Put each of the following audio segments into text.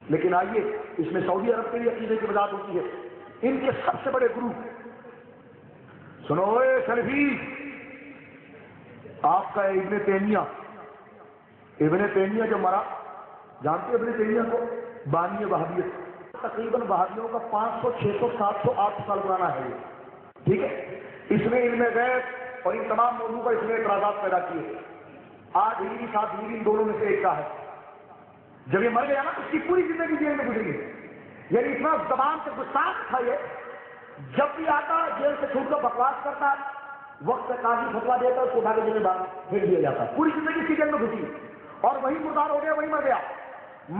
لیکن آئیے اس میں سعودی عرب کے بھی عقیدے کی وضاحت ہوتی ہے. ان کے سب سے بڑے گرو سنو اے سلفی، آپ کا ابن تیمیہ. ابن تیمیہ جو مرا، جانتے ابن تیمیہ کو؟ بانی وہابیت. تقریباً وہابیوں کا 500 600 700 800 سال پرانا ہے یہ. ٹھیک ہے، اس میں علم غیب اور ان تمام موضوع پر اس نے اعتراضات پیدا کیے. 8 ہجری 7 ہجری ان دونوں میں سے ایک کا ہے. جب یہ مر گیا نا، اس کی پوری زندگی جیل میں گزری ہے. یعنی اتنا زبان سے گستاخ تھا یہ، جب بھی آتا جیل سے چھوٹ کر بکواس کرتا، وقت سے قاضی فتوا دیتا، اس کو اٹھا کے جیل میں باہر پھینک دیا جاتا. پوری زندگی اسی جیل میں گزری اور وہی مردار ہو گیا، وہی مر گیا.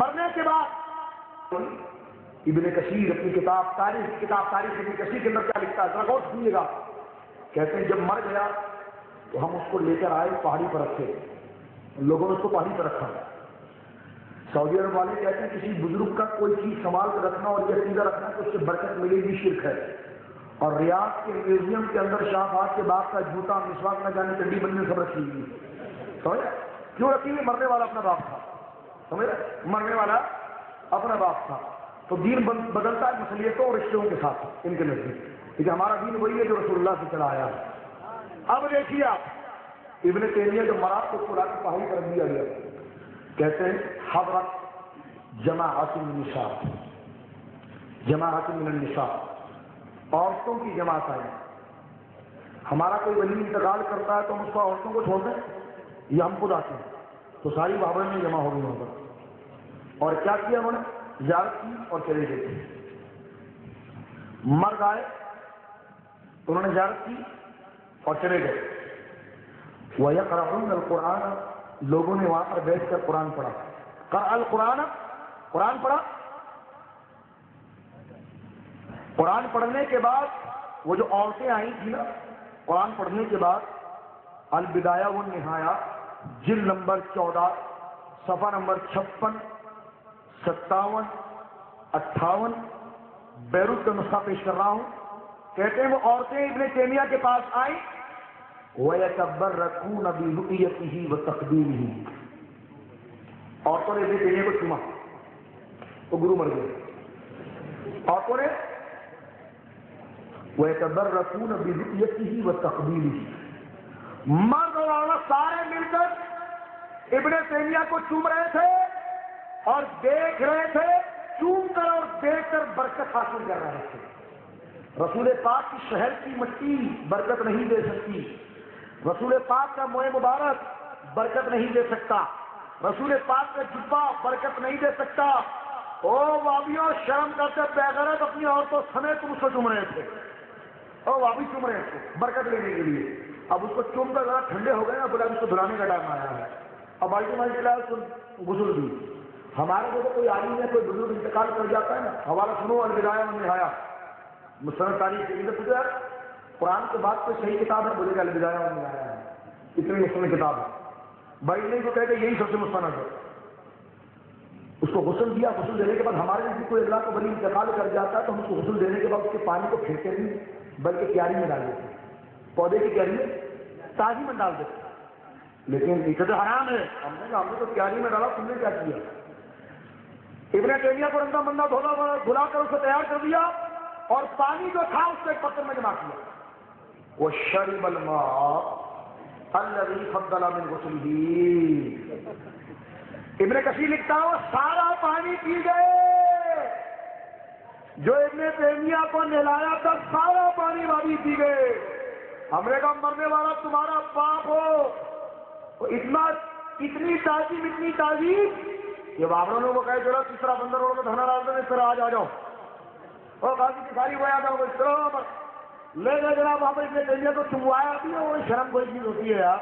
مرنے کے بعد ابن کثیر اپنی کتاب تاریخ ابن کثیر کے اندر کیا لکھتا ہے ذرا غور سنیے گا. کہتے ہیں جب مر گیا تو ہم اس کو لے کر آئے، پہاڑی پر رکھے. لوگوں نے اس کو پہاڑی پر رکھا. سعودی عرب والے کہتے ہیں کسی بزرگ کا کوئی چیز سنبھال کر رکھنا اور یہ سیدھا رکھنا تو اس سے برکت ملے گی، شرک ہے. اور ریاض کے میوزیم کے اندر شاہ فہد کے باپ کا جوتا مسواک نہ جانے چنڈی بننے سب رکھی ہوئی. سمجھ کیوں رکھی ہوئی؟ مرنے والا اپنا باپ تھا. سمجھ مرنے والا اپنا باپ تھا. تو دین بدلتا ہے مسلیتوں اور رشتوں کے ساتھ ان کے نزدیک. لیکن ہمارا دین وہی ہے جو رسول اللہ سے چلا آیا ہے. اب دیکھیے آپ، ابن تیمیہ جو مرا تو قرآن کی پہاڑی پر دیا گیا. کہتے ہیں حضرت جماعت النساء، جماعت من النساء، عورتوں کی جماعت آئی. ہمارا کوئی ولی انتقال کرتا ہے تو ہم اس کو عورتوں کو چھوڑ دیں یا ہم خود آتے ہیں؟ تو ساری بابر میں جمع ہو گئی وہاں پر. اور کیا کیا انہوں نے؟ زیارت کی اور چلے گئے. مرد آئے تو انہوں نے زیارت کی اور چلے گئے. وَيَقْرَؤُونَ الْقُرْآنَ، لوگوں نے وہاں پر بیٹھ کر قرآن پڑھا. قرأ القرآن، قرآن پڑھا. قرآن پڑھنے کے بعد وہ جو عورتیں آئی تھی نا، قرآن پڑھنے کے بعد البدایہ والنہایہ جلد نمبر 14 صفحہ نمبر 56 57 58 بیروت کا نسخہ پیش کر رہا ہوں. کہتے ہیں وہ عورتیں ابن تیمیہ کے پاس آئیں، وَيَتَبَرَّكُونَ بِرُؤْيَتِهِ وَتَقْدِيمِهِ. عورتوں نے ابن تیمیہ کو چوما، وہ گرو مر گئے. عورتوں نے وَيَتَبَرَّكُونَ بِرُؤْيَتِهِ وَتَقْدِيمِهِ. مرد اور عورت سارے مل کر ابن تیمیہ کو چوم رہے تھے اور دیکھ رہے تھے، چوم کر اور دیکھ کر برکت حاصل کر رہے تھے. رسول پاک کی شہر کی مٹی برکت نہیں دے سکتی، رسول پاک کا موئے مبارک برکت نہیں دے سکتا، رسول پاک کا جبہ برکت نہیں دے سکتا. او وابیوں، شرم کرتے بغیرت اپنی عورتوں سمیت تم اس کو چوم رہے تھے. او وابی چوم رہے تھے برکت لینے کے لیے. اب اس کو چوم کر ذرا ٹھنڈے ہو گئے نا، بولا اس کو دھلانے کا ٹائم آیا ہے. اب بالٹی مائی چلا اس کو غسل دی. ہمارے کو تو کوئی عالم ہے، کوئی بزرگ انتقال کر جاتا ہے نا، حوالہ سنو البدایہ والنہایہ مستند تاریخ کے اندر. پوچھا قرآن کے بعد کوئی صحیح کتاب ہے؟ بولے گا البدایہ والنہایہ ہے. اتنی مستند کتاب ہے. بھائی نہیں تو کہتے یہی سب سے مستند ہے. اس کو غسل دیا. غسل دینے کے بعد ہمارے یہاں کوئی اللہ کو ولی انتقال کر جاتا ہے تو ہم اس کو غسل دینے کے بعد اس کے پانی کو پھینکتے نہیں، بلکہ کیاری میں ڈال دیتے، پودے کی کیاری میں تازی میں ڈال دیتے. لیکن یہ تو حرام ہے. ہم نے تو کیاری میں ڈالا، تم نے کیا کیا؟ ابن تیمیہ کو رنگا بندہ دھلا کر اسے تیار کر دیا اور پانی جو تھا اس کو ایک برتن میں جمع کیا. وَشَرِبَ الْمَاءَ الَّذِي فَضَّلَ مِنْ غُسْلِهِ. ابن کثیر لکھتا ہے وہ سارا پانی پی گئے جو ابن تیمیہ کو نہلایا تھا. سارا پانی وابی پی گئے. ہم نے کہا مرنے والا تمہارا باپ ہو. اتنی تعظیم یہ بابروں نے وہ کہے چلو تیسرا بندر اور دھنا ڈال دیں، اس طرح آج آ جاؤ. اور غازی کی ساری ہوا تھا اس طرح لے گئے جناب. وہاں پر اتنے تیمیہ کو چموایا بھی ہے. وہ شرم کوئی چیز ہوتی ہے یار.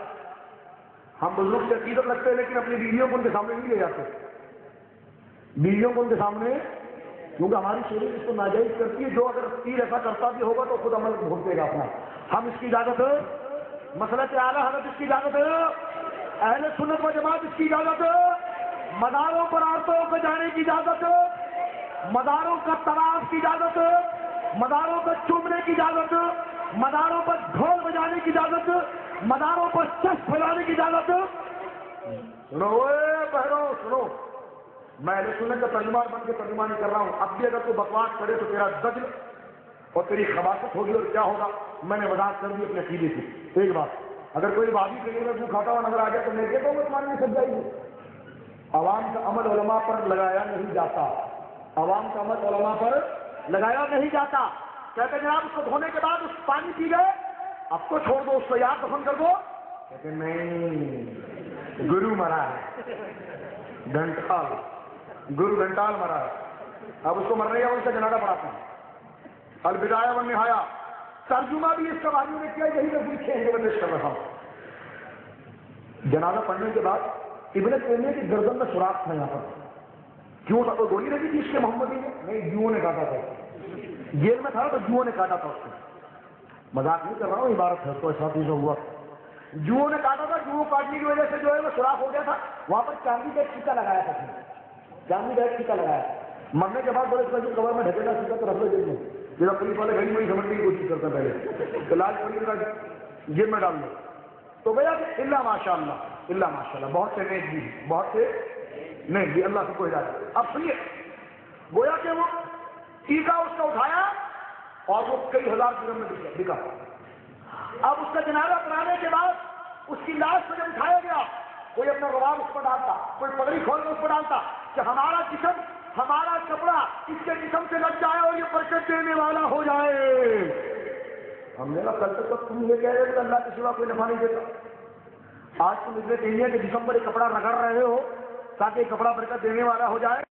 ہم بزرگ سے عقیدت رکھتے ہیں لیکن اپنی بیویوں کو ان کے سامنے نہیں لے جاتے. بیویوں کو ان کے سامنے، کیونکہ ہماری شریعت اس کو ناجائز کرتی ہے. جو اگر پیر ایسا کرتا بھی ہوگا تو خود عمل بھگتے گا اپنا. ہم اس کی اجازت ہے، مسلک اعلیٰ حضرت اس کی اجازت ہے، اہل سنت و جماعت اس کی اجازت ہے. مداروں پر عورتوں کو جانے کی اجازت ہے، مداروں کا طواف کی اجازت ہے، مداروں کو چومنے کی اجازت ہے، مداروں پر ڈھول بجانے کی اجازت ہے، مداروں پر چش پھیلانے کی اجازت ہے. سنو اے بہروں سنو، میں اہل سنت کا ترجمان بن کے ترجمہ نہیں کر رہا ہوں. اب بھی اگر تو بکواس کرے تو تیرا دجل اور تیری خباثت ہوگی اور کیا ہوگا میں نے وضاحت کر دی اپنے عقیدے کی. ایک بات, اگر کوئی بابی کے لیے منہ کھاتا ہوا نظر آ گیا تو میں کہتا ہوں تمہاری نہیں سب جائے گی. عوام کا عمل علماء پر لگایا نہیں جاتا, عوام کا عمل علماء پر لگایا نہیں جاتا. کہتے ہیں جناب اس کو دھونے کے بعد اس پانی پی گئے, اب تو چھوڑ دو, اس کو یاد دفن کر دو. کہتے نہیں, گرو مرا ہے, گھنٹال, گرو گھنٹال مرا ہے, اب اس کو مر رہی ہے, ان کا جنازہ پڑھاتے ہیں. البدایہ والنہایہ ترجمہ بھی اس کہانیوں نے کیا, یہی میں پوری 6 بندش کر رہا ہوں. جنازہ پڑھنے کے بعد ابن تیمیہ کی گردن میں سوراخ تھا یہاں پر. کیوں تھا؟ کوئی گولی لگی تھی اس کے محمدی نے؟ نہیں, جوؤں نے کاٹا تھا. جیل میں تھا تو جوؤں نے کاٹا تھا اس کو. مذاق نہیں کر رہا ہوں, عبارت ہے, تو ایسا چیز ہوا. جوؤں نے کاٹا تھا, جوؤں کاٹنے کی وجہ سے جو ہے وہ سوراخ ہو گیا تھا. وہاں پر چاندی کا ایک سکہ لگایا تھا, چاندی کا ایک سکہ لگایا. مرنے کے بعد بڑے کور میں ڈھکیلا سکہ تو رکھ لو جیل میں. جب پولیس والے گھڑی وہی سمجھنے کی کوشش کرتے ہیں پہلے, تو لاج پڑی جیل میں ڈال دو. تو گیا کہ اللہ ماشاء اللہ, اللہ ماشاء اللہ, بہت سے نیک بھی, بہت سے نیک بھی, اللہ سے کوئی ہدایت. اب سنیے, گویا کہ وہ ٹیکا اس کا اٹھایا اور وہ کئی ہزار درہم میں بکا. اب اس کا جنازہ پڑھانے کے بعد اس کی لاش کو جب اٹھایا گیا, کوئی اپنا رواب اس پر ڈالتا, کوئی پگڑی کھول کر اس پر ڈالتا کہ ہمارا جسم, ہمارا کپڑا اس کے جسم سے لگ جائے اور یہ برکت دینے والا ہو جائے. ہم نے کہا کل تک تم یہ کہہ رہے کہ اللہ کے سوا کوئی نفع نہیں دیتا, آج تم ابن تیمیہ کے جسم پر ایک کپڑا رگڑ رہے ہو تاکہ کپڑا برکت دینے والا ہو جائے.